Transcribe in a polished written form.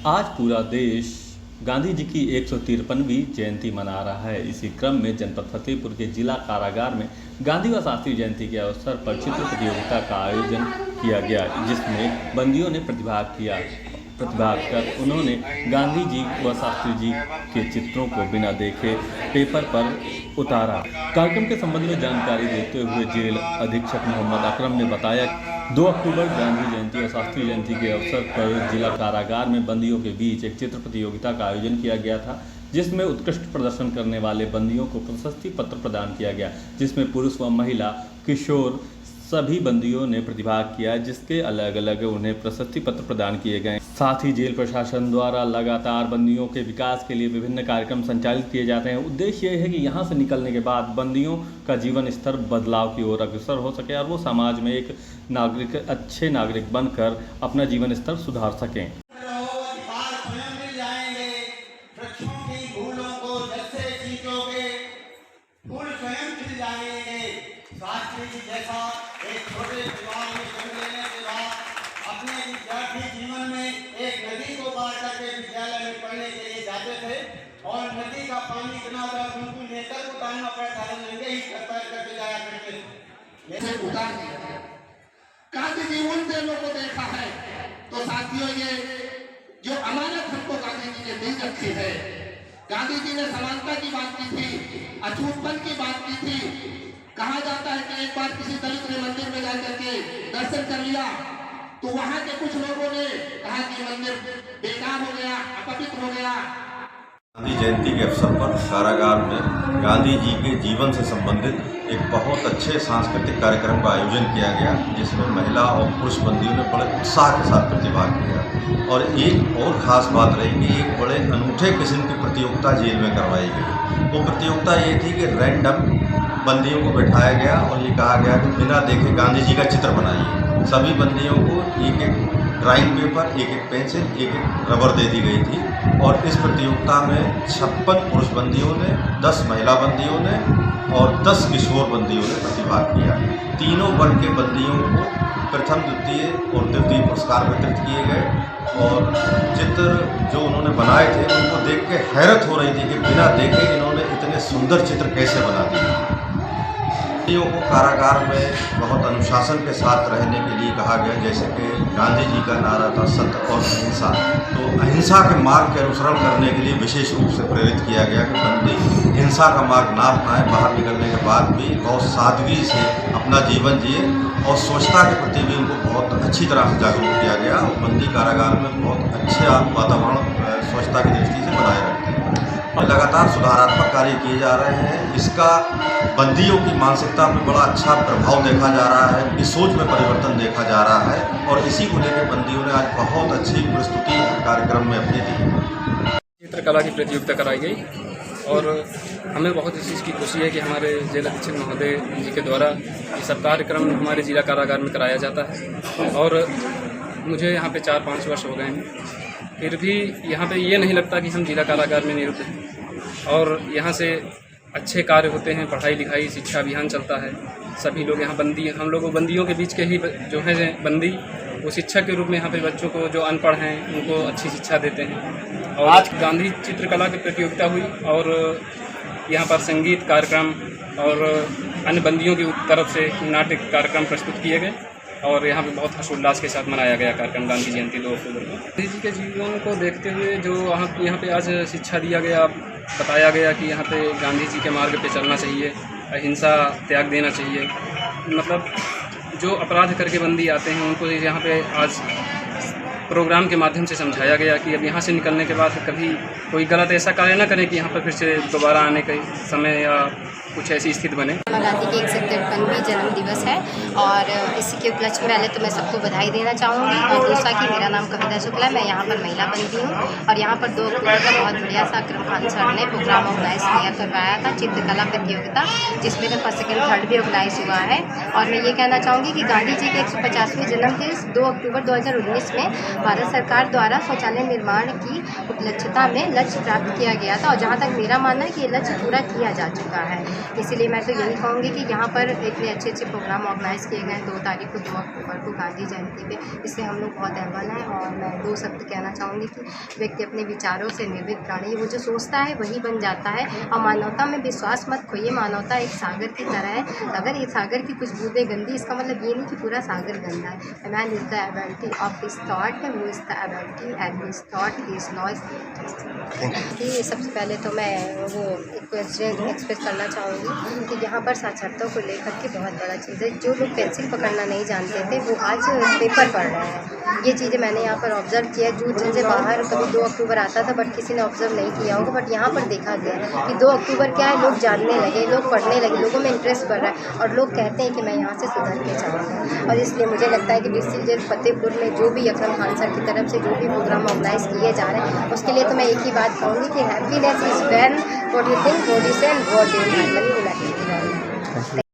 आज पूरा देश गांधी जी की 153वीं जयंती मना रहा है। इसी क्रम में जनपद फतेहपुर के जिला कारागार में गांधी व शास्त्री जयंती के अवसर पर चित्र प्रतियोगिता का आयोजन किया गया, जिसमें बंदियों ने प्रतिभाग कर उन्होंने गांधी जी व शास्त्री जी के चित्रों को बिना देखे पेपर पर उतारा। कार्यक्रम के संबंध में जानकारी देते हुए जेल अधीक्षक मोहम्मद अकरम ने बताया, 2 अक्टूबर गांधी जयंती और शास्त्री जयंती के अवसर पर जिला कारागार में बंदियों के बीच एक चित्र प्रतियोगिता का आयोजन किया गया था, जिसमें उत्कृष्ट प्रदर्शन करने वाले बंदियों को प्रशस्ति पत्र प्रदान किया गया, जिसमें पुरुष व महिला, किशोर सभी बंदियों ने प्रतिभाग किया, जिसके अलग अलग उन्हें प्रशस्ति पत्र प्रदान किए गए। साथ ही जेल प्रशासन द्वारा लगातार बंदियों के विकास के लिए विभिन्न कार्यक्रम संचालित किए जाते हैं। उद्देश्य यह है कि यहाँ से निकलने के बाद बंदियों का जीवन स्तर बदलाव की ओर अग्रसर हो सके और वो समाज में एक अच्छे नागरिक बनकर अपना जीवन स्तर सुधार सकें। शास्त्री जी जैसा एक छोटे परिवार में जन्म लेने के बाद अपने विद्यार्थी जीवन में एक नदी को पार करके विद्यालय में पढ़ने के लिए जाते थे और नदी का पानी इतना था उनको लेकर उतारना पड़ता था, नंगे ही पैर करके जाया करते थे। उतार दिया गांधी जी उन दिनों को देखा है तो साथियों, ये जो अमानत हमको गांधी जी ने दी रखी है, गांधी जी ने समानता की बात की थी, अछूतपन की बात की थी। कहा जाता है कि एक बार किसी दलित ने मंदिर में जाकर के दर्शन कर लिया तो वहां के कुछ लोगों ने कहा कि मंदिर बेकार हो गया, अपवित्र हो गया। गांधी जयंती के अवसर पर कारागार में गांधी जी के जीवन से संबंधित एक बहुत अच्छे सांस्कृतिक कार्यक्रम का आयोजन किया गया, जिसमें महिला और पुरुष बंदियों ने बड़े उत्साह के साथ प्रतिभाग किया। और एक और खास बात रही कि एक बड़े अनूठे किस्म की प्रतियोगिता जेल में करवाई गई। वो प्रतियोगिता ये थी कि रैंडम बंदियों को बैठाया गया और ये कहा गया कि बिना देखे गांधी जी का चित्र बनाइए। सभी बंदियों को एक एक ड्राइंग पेपर, एक एक पेंसिल, एक एक रबर दे दी गई थी। और इस प्रतियोगिता में 56 पुरुष बंदियों ने, 10 महिला बंदियों ने और 10 किशोर बंदियों ने प्रतिभाग किया। तीनों वर्ग के बंदियों को प्रथम, द्वितीय और तृतीय पुरस्कार वितरित किए गए। और चित्र जो उन्होंने बनाए थे उनको देख के हैरत हो रही थी कि बिना देखे इन्होंने इतने सुंदर चित्र कैसे बना दिए। बंदियों को कारागार में बहुत अनुशासन के साथ रहने के लिए कहा गया, जैसे कि गांधी जी का नारा था सत्य और अहिंसा, तो अहिंसा के मार्ग के अनुसरण करने के लिए विशेष रूप से प्रेरित किया गया कि बंदी हिंसा का मार्ग ना अपनाएं, बाहर निकलने के बाद भी बहुत सादगी से अपना जीवन जिए। और स्वच्छता के प्रति भी उनको बहुत अच्छी तरह से जागरूक किया गया और बंदी कारागार में बहुत अच्छा वातावरण स्वच्छता की दृष्टि से बनाए रखते हैं। और लगातार सुधारात्मक कार्य किए जा रहे हैं। इसका बंदियों की मानसिकता में बड़ा अच्छा प्रभाव देखा जा रहा है, उनकी सोच में परिवर्तन देखा जा रहा है और इसी को लेकर बंदियों ने आज बहुत अच्छी प्रस्तुति कार्यक्रम में अपनी दी। चित्रकला की प्रतियोगिता कराई गई और हमें बहुत इस चीज़ की खुशी है कि हमारे जेल अधीक्षक महोदय जी के द्वारा ये सब कार्यक्रम हमारे जिला कारागार में कराया जाता है। और मुझे यहाँ पे 4-5 वर्ष हो गए हैं, फिर भी यहाँ पे ये नहीं लगता कि हम जिला कारागार में निरुद्ध हैं। और यहाँ से अच्छे कार्य होते हैं, पढ़ाई लिखाई शिक्षा अभियान चलता है। सभी लोग यहाँ हम लोग बंदियों के बीच के ही जो हैं बंदी, वो शिक्षक के रूप में यहाँ पे बच्चों को जो अनपढ़ हैं उनको अच्छी शिक्षा देते हैं। और आज गांधी चित्रकला की प्रतियोगिता हुई और यहाँ पर संगीत कार्यक्रम और अन्य बंदियों की तरफ से नाट्य कार्यक्रम प्रस्तुत किए गए और यहाँ पे बहुत हर्षोल्लास के साथ मनाया गया कार्यक्रम गांधी जयंती 2 अक्टूबर को। गांधी जी के जीवन को देखते हुए जो यहाँ पे आज शिक्षा दिया गया, बताया गया कि यहाँ पे गांधी जी के मार्ग पे चलना चाहिए, अहिंसा त्याग देना चाहिए। मतलब जो अपराध करके बंदी आते हैं उनको यहाँ पे आज प्रोग्राम के माध्यम से समझाया गया कि अब यहाँ से निकलने के बाद कभी कोई गलत ऐसा कार्य ना करें कि यहाँ पर फिर से दोबारा आने के समय या कुछ ऐसी स्थिति बने। गांधी की 153वीं जन्म दिवस है और इसी के उपलक्ष्य में पहले तो मैं सबको बधाई देना चाहूँगी और दूसरा कि मेरा नाम कविता शुक्ला है, मैं यहाँ पर महिला बंदी हूँ और यहाँ पर 2 अक्टूबर का बहुत बढ़िया सा अकरम खान सर ने प्रोग्राम ऑर्गेनाइज किया करवाया था, चित्रकला प्रतियोगिता, जिसमें का 1st, 2nd, 3rd भी ऑर्गेनाइज हुआ है। और मैं ये कहना चाहूँगी कि गांधी जी के 150वें जन्म दिवस 2 अक्टूबर 2019 में भारत सरकार द्वारा शौचालय निर्माण की उपलक्ष्यता में लक्ष्य प्राप्त किया गया था और जहाँ तक मेरा मानना है कि ये लक्ष्य पूरा किया जा चुका है। इसीलिए मैं तो यही कहूँगी कि यहाँ पर इतने अच्छे अच्छे प्रोग्राम ऑर्गेनाइज किए गए हैं 2 तारीख को 2 अक्टूबर को गांधी जयंती पे, इससे हम लोग बहुत अहवान हैं और मैं दो शब्द कहना चाहूँगी कि व्यक्ति अपने विचारों से निर्भीक प्राणी, वो जो सोचता है वही बन जाता है। और मानवता में विश्वास मत खोइए, मानवता एक सागर की तरह है। अगर ये सागर की कुछ बूंदें गंदी, इसका मतलब ये नहीं कि पूरा सागर गंदा है। Man is the ability of his thought, वो is the ability and his thought is noise. कि सबसे पहले तो मैं वो एक क्वेश्चन एक्सप्रेस करना चाहूँगी कि यहाँ पर साक्षरता को लेकर के बहुत बड़ा चीज़ है। जो लोग पेंसिल पकड़ना नहीं जानते थे वो आज पेपर पढ़ रहे हैं। ये चीज़ें मैंने यहाँ पर ऑब्जर्व किया। जो चीज़ें बाहर कभी 2 अक्टूबर आता था बट किसी ने ऑब्जर्व नहीं किया होगा, बट यहाँ पर देखा गया कि 2 अक्टूबर क्या है, लोग जानने लगे, लोग पढ़ने लगे, लोगों में इंटरेस्ट बढ़ रहा है और लोग कहते हैं कि मैं यहाँ से सुधर के जाऊँगा। और इसलिए मुझे लगता है कि डिस्ट्रिक्ट जेल फतेहपुर में जो भी अकरम खान सर की तरफ से जो भी प्रोग्राम ऑर्गेनाइज किए जा रहे हैं, उसके लिए तो मैं एक ही बात कहूँगी कि happiness is when what you think, what you से एंड व्हाट यू